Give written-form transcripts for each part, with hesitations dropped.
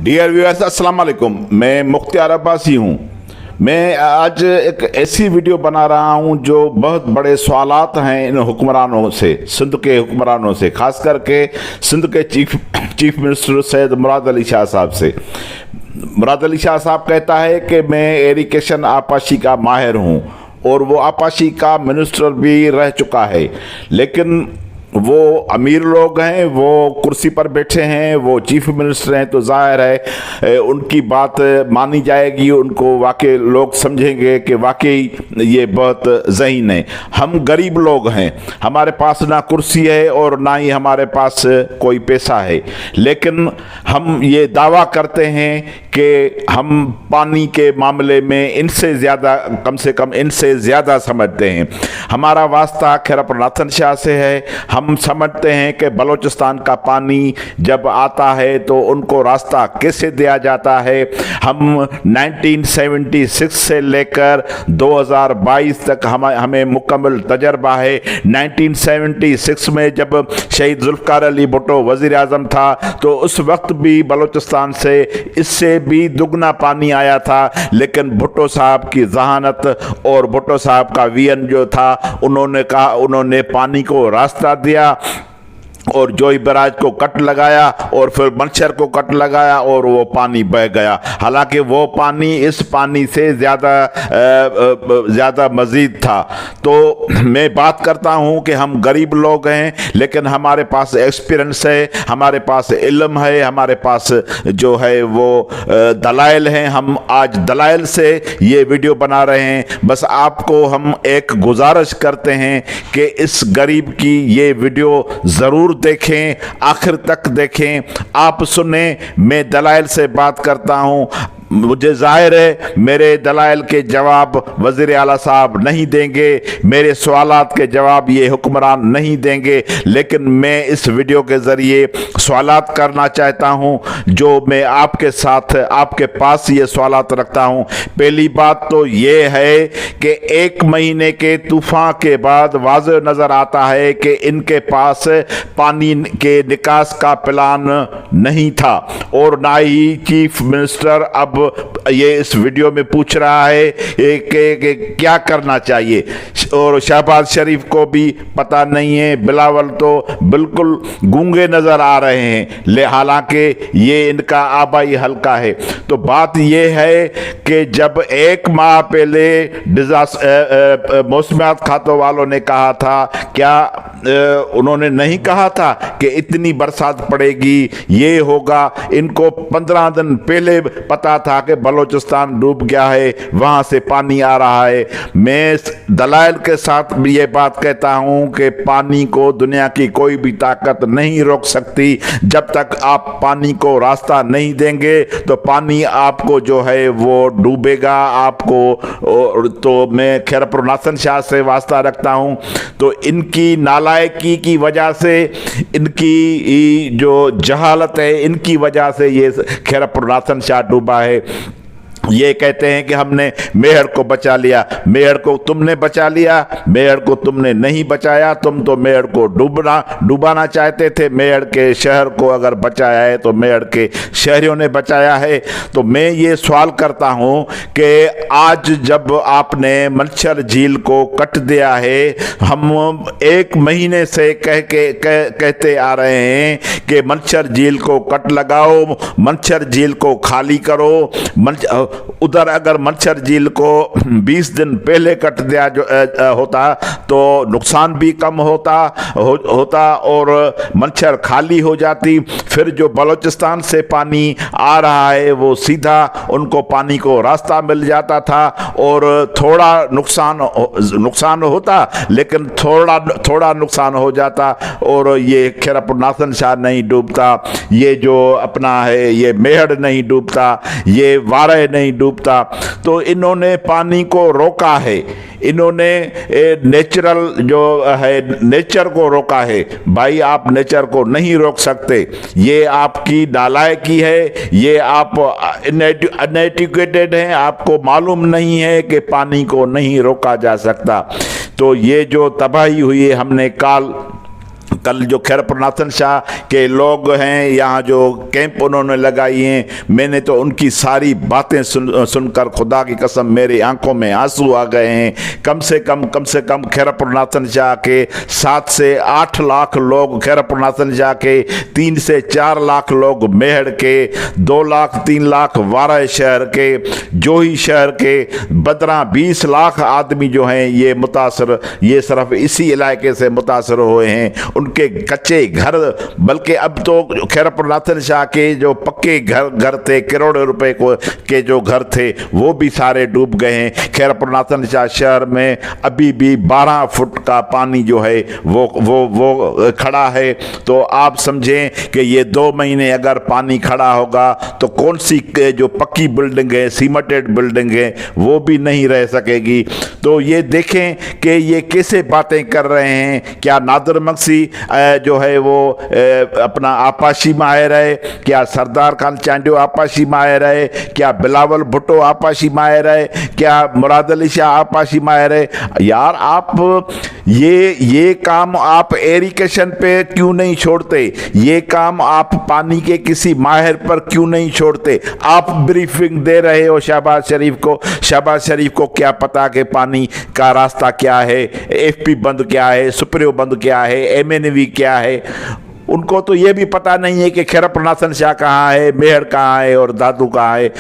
Dear viewers, अस्सलाम वालेकुम। मैं मुख्तियार अब्बासी हूँ। मैं आज एक ऐसी वीडियो बना रहा हूँ जो बहुत बड़े सवालात हैं इन हुक्मरानों से, सिंध के हुक्मरानों से, खास करके सिंध के चीफ मिनिस्टर सैयद मुराद अली शाह साहब से। मुराद अली शाह साहब कहता है कि मैं इरिगेशन आपाशी का माहिर हूँ और वो आपाशी का मिनिस्टर भी रह चुका है, लेकिन वो अमीर लोग हैं, वो कुर्सी पर बैठे हैं, वो चीफ मिनिस्टर हैं, तो जाहिर है उनकी बात मानी जाएगी, उनको वाकई लोग समझेंगे कि वाकई ये बहुत ज़हीन है। हम गरीब लोग हैं, हमारे पास ना कुर्सी है और ना ही हमारे पास कोई पैसा है, लेकिन हम ये दावा करते हैं कि हम पानी के मामले में इनसे ज़्यादा, कम से कम इनसे ज़्यादा समझते हैं। हमारा वास्ता खैरपुर नाथन शाह से है। हम समझते हैं कि बलूचिस्तान का पानी जब आता है तो उनको रास्ता कैसे दिया जाता है। हम 1976 से लेकर 2022 तक हमें मुकम्मल तजर्बा है। 1976 में जब शहीद जुल्फ़िकार अली भुट्टो वज़ीर आज़म था तो उस वक्त भी बलूचिस्तान से इससे भी दुगना पानी आया था, लेकिन भुट्टो साहब की जहानत और भुट्टो साहब का विजन जो था, उन्होंने पानी को रास्ता दिया और जोई बराज को कट लगाया और फिर मंशर को कट लगाया और वो पानी बह गया। हालांकि वो पानी इस पानी से ज़्यादा मज़ीद था। तो मैं बात करता हूँ कि हम गरीब लोग हैं, लेकिन हमारे पास एक्सपीरियंस है, हमारे पास इल्म है, हमारे पास जो है वो दलाइल हैं। हम आज दलाइल से ये वीडियो बना रहे हैं। बस आपको हम एक गुजारिश करते हैं कि इस गरीब की ये वीडियो ज़रूर देखें, आखिर तक देखें, आप सुने। मैं दलाइल से बात करता हूँ। मुझे जाहिर है मेरे दलाइल के जवाब वज़ीर आला साहब नहीं देंगे, मेरे सवालात के जवाब ये हुक्मरान नहीं देंगे, लेकिन मैं इस वीडियो के ज़रिए सवालात करना चाहता हूँ जो मैं आपके साथ, आपके पास ये सवालात रखता हूँ। पहली बात तो ये है कि 1 महीने के तूफ़ान के बाद वाज़ेह नज़र आता है कि इनके पास पानी के निकास का प्लान नहीं था और ना ही चीफ मिनिस्टर अब ये इस वीडियो में पूछ रहा है कि क्या करना चाहिए, और शहबाज शरीफ को भी पता नहीं है। बिलावल तो बिल्कुल गूंगे नज़र आ रहे हैं, हालांकि ये इनका आबाई हल्का है। तो बात ये है कि जब 1 माह पहले मौसमियात खातों वालों ने कहा था, क्या उन्होंने नहीं कहा था कि इतनी बरसात पड़ेगी, ये होगा? इनको 15 दिन पहले पता था कि बलूचिस्तान डूब गया है, वहाँ से पानी आ रहा है। मैं दलाइल के साथ भी ये बात कहता हूँ कि पानी को दुनिया की कोई भी ताकत नहीं रोक सकती। जब तक आप पानी को रास्ता नहीं देंगे तो पानी आपको जो है वो डूबेगा आपको। तो मैं खैरपुर नाथन शाह से वास्ता रखता हूँ। तो इनकी नालायकी की वजह से, इनकी जो जहालत है, इनकी वजह से ये खैरपुर नाथन शाह डूबा है। ये कहते हैं कि हमने मेहर को बचा लिया। मेहर को तुमने बचा लिया, मेहर को तुमने नहीं बचाया। तुम तो मेहर को डुबाना चाहते थे। मेहर के शहर को अगर बचाया है तो मेहर के शहरियों ने बचाया है। तो मैं ये सवाल करता हूँ कि आज जब आपने मंशर झील को कट दिया है, हम 1 महीने से कहते आ रहे हैं कि मंशर झील को कट लगाओ, मंशर झील को खाली करो। उधर अगर मंशर झील को 20 दिन पहले कट दिया होता तो नुकसान भी कम होता और मंशर खाली हो जाती। फिर जो बलूचिस्तान से पानी आ रहा है वो सीधा उनको पानी को रास्ता मिल जाता था और थोड़ा नुकसान होता, लेकिन थोड़ा नुकसान हो जाता और ये खैरपुर नाथन शाह नहीं डूबता, ये जो अपना है ये मेहड़ नहीं डूबता, ये वारे नहीं डूबता। तो इन्होंने पानी को रोका है, इन्होंने नेचुरल जो है नेचर को रोका है। भाई आप नेचर को नहीं रोक सकते, ये आपकी नालायकी है, ये आप अनएजुकेटेड हैं, आपको मालूम नहीं है कि पानी को नहीं रोका जा सकता। तो ये जो तबाही हुई है, हमने कल जो खैरपुर नाथन शाह के लोग हैं, यहाँ जो कैंप उन्होंने लगाई हैं, मैंने तो उनकी सारी बातें सुनकर खुदा की कसम मेरी आंखों में आंसू आ गए हैं। कम से कम खैरपुर नाथन शाह के 7 से 8 लाख लोग, खैरपुर नाथन शाह के 3 से 4 लाख लोग, मेहड़ के 2 लाख 3 लाख, वारा शहर के, जोही शहर के 15-20 लाख आदमी जो हैं ये मुतासर, ये सिर्फ इसी इलाके से मुतासर हुए हैं। उनके कच्चे घर, बल्कि अब तो खैरपुर नाथन शाह के जो पक्के घर थे, करोड़ों रुपए के जो घर थे, वो भी सारे डूब गए हैं। खैरपुर नाथन शाह शहर में अभी भी 12 फुट का पानी जो है वो खड़ा है। तो आप समझें कि ये 2 महीने अगर पानी खड़ा होगा तो कौन सी जो पक्की बिल्डिंग है, सीमेंटेड बिल्डिंग है, वो भी नहीं रह सकेगी। तो ये देखें कि ये कैसे बातें कर रहे हैं। क्या नादिर मक्सी जो है वो अपना आपाशी माहिर है? क्या सरदार खान चांडियो आपाशी माहिर है? क्या बिलावल भुट्टो आपाशी माहिर है? क्या मुराद अली शाह आपाशी माहिर है? यार आप ये काम आप एरिकेशन पे क्यों नहीं छोड़ते? ये काम आप पानी के किसी माहिर पर क्यों नहीं छोड़ते? आप ब्रीफिंग दे रहे हो शहबाज शरीफ को। शहबाज शरीफ को क्या पता कि पानी का रास्ता क्या है, एफपी बंद क्या है, सुप्रियो बंद क्या है, एमएनवी क्या है? उनको तो ये भी पता नहीं है कि खैरपुर नाथन शाह कहाँ है, मेहर कहाँ है और दादू कहाँ है।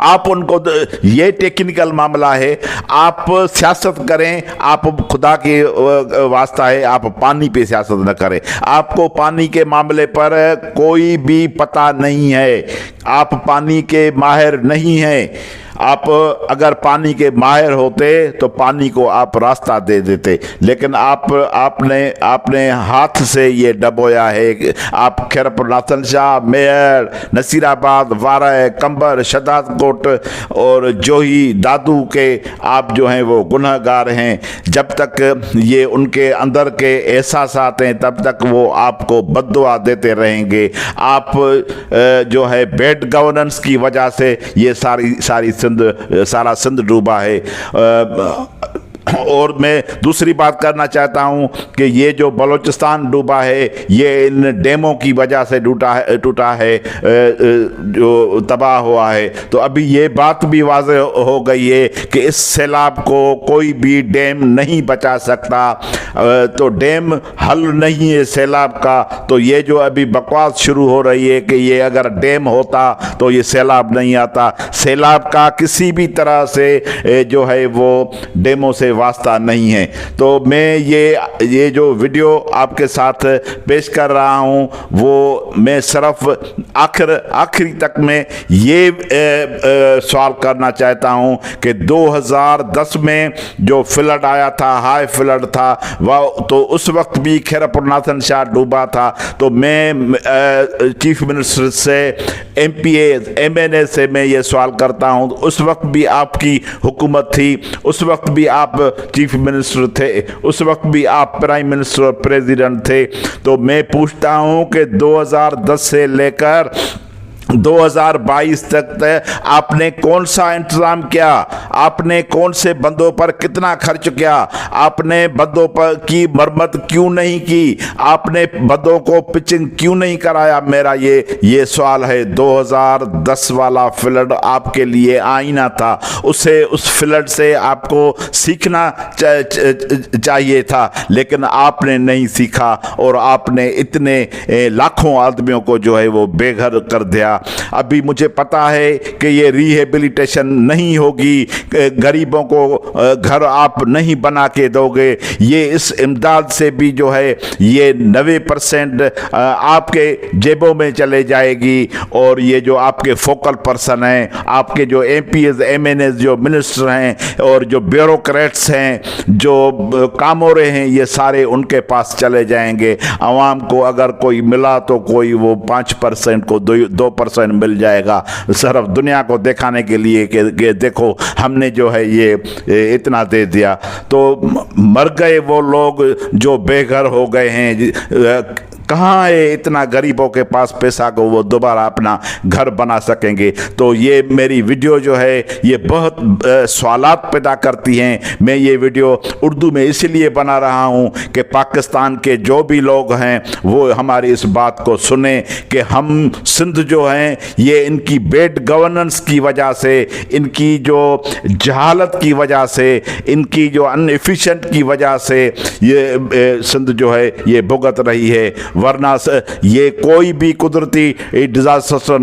आप उनको, ये टेक्निकल मामला है। आप सियासत करें, आप खुदा के वास्ता है, आप पानी पे सियासत न करें। आपको पानी के मामले पर कोई भी पता नहीं है, आप पानी के माहिर नहीं हैं। आप अगर पानी के माहिर होते तो पानी को आप रास्ता दे देते, लेकिन आपने हाथ से ये डबोया है। आप खैरपुर नाथन शाह, मेहर, नसीराबाद, वारा, कंबर, शदादकोट और जोही, दादू के आप जो हैं वो गुनहगार हैं। जब तक ये उनके अंदर के एहसासात हैं तब तक वो आपको बद्दुआ देते रहेंगे। आप जो है बैड गवर्नेंस की वजह से ये सारा सिंध डूबा है। और मैं दूसरी बात करना चाहता हूं कि ये जो बलूचिस्तान डूबा है ये इन डैमों की वजह से टूटा है, जो तबाह हुआ है। तो अभी ये बात भी वाज़ेह हो गई है कि इस सैलाब को कोई भी डैम नहीं बचा सकता। तो डैम हल नहीं है सैलाब का। तो ये जो अभी बकवास शुरू हो रही है कि ये अगर डैम होता तो ये सैलाब नहीं आता, सैलाब का किसी भी तरह से जो है वो डैमों से वास्ता नहीं है। तो मैं ये जो वीडियो आपके साथ पेश कर रहा हूं वो मैं सिर्फ आखिरी तक में ये सवाल करना चाहता हूं कि 2010 में जो फ्लड आया था, हाई फ्लड था, वह तो उस वक्त भी खैरपुर नाथन शाह डूबा था। तो मैं चीफ मिनिस्टर से, एमपीए, एमएनए से मैं ये सवाल करता हूं, उस वक्त भी आपकी हुकूमत थी, उस वक्त भी आप चीफ मिनिस्टर थे, उस वक्त भी आप प्राइम मिनिस्टर और प्रेसिडेंट थे। तो मैं पूछता हूं कि 2010 से लेकर 2022 तक आपने कौन सा इंतजाम किया? आपने कौन से बंदों पर कितना खर्च किया? आपने बंदों पर की मरम्मत क्यों नहीं की? आपने बंदों को पिचिंग क्यों नहीं कराया? मेरा ये सवाल है। 2010 वाला फ्लड आपके लिए आईना था, उस फ्लड से आपको सीखना चाहिए था, लेकिन आपने नहीं सीखा और आपने इतने लाखों आदमियों को जो है वो बेघर कर दिया। अभी मुझे पता है कि ये रिहेबिलिटेशन नहीं होगी, गरीबों को घर आप नहीं बना के दोगे। ये इस इमदाद से भी जो है ये 90% आपके जेबों में चले जाएगी। और ये जो आपके फोकल पर्सन हैं, आपके जो एमपीएस, एमएनएस, जो मिनिस्टर हैं और जो ब्यूरोक्रेट्स हैं, जो कामोरे हैं, ये सारे उनके पास चले जाएंगे। आवाम को अगर कोई मिला तो कोई वो 5% को 2% मिल जाएगा, सिर्फ दुनिया को दिखाने के लिए कि देखो हमने जो है ये इतना दे दिया। तो मर गए वो लोग जो बेघर हो गए हैं। कहाँ है इतना गरीबों के पास पैसा को वो दोबारा अपना घर बना सकेंगे। तो ये मेरी वीडियो जो है ये बहुत सवालात पैदा करती हैं। मैं ये वीडियो उर्दू में इसलिए बना रहा हूँ कि पाकिस्तान के जो भी लोग हैं वो हमारी इस बात को सुने कि हम सिंध जो हैं ये इनकी बेड गवर्नेंस की वजह से, इनकी जो जहालत की वजह से, इनकी जो अनएफिशिएंट की वजह से ये सिंध जो है ये भुगत रही है। वरना ये कोई भी कुदरती डिजास्टर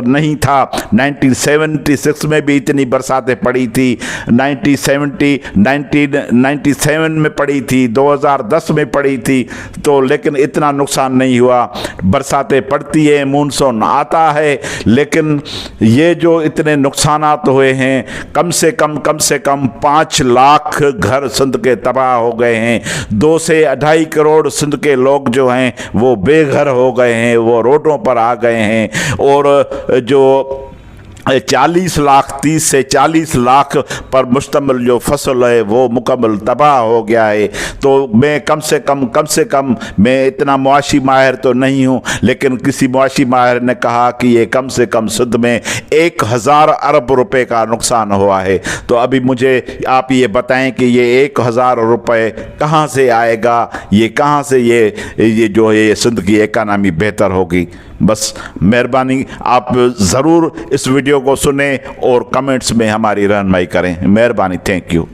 नहीं था। 1976 में भी इतनी बरसातें पड़ी थी, 1997 में पड़ी थी, 2010 में पड़ी थी, तो लेकिन इतना नुकसान नहीं हुआ। बरसातें पड़ती है, मानसून आता है, लेकिन ये जो इतने नुकसानात हुए हैं, कम से कम 5 लाख घर सिंध के तबाह हो गए हैं। 2 से 2.5 करोड़ सिंध के लोग जो हैं वो बेघर हो गए हैं, वो रोडों पर आ गए हैं। और जो 30 से 40 लाख पर मुश्तमिल जो फसल है वो मुकम्मल तबाह हो गया है। तो मैं कम से कम मैं इतना मुआशी माहिर तो नहीं हूँ, लेकिन किसी मुआशी माहिर ने कहा कि ये कम से कम सिंध में 1000 अरब रुपए का नुकसान हुआ है। तो अभी मुझे आप ये बताएं कि ये 1000 रुपए कहाँ से आएगा, ये कहाँ से ये जो है ये सिंध की इकानमी बेहतर होगी। बस मेहरबानी आप ज़रूर इस वीडियो को सुने और कमेंट्स में हमारी रहनुमाई करें। मेहरबानी, थैंक यू।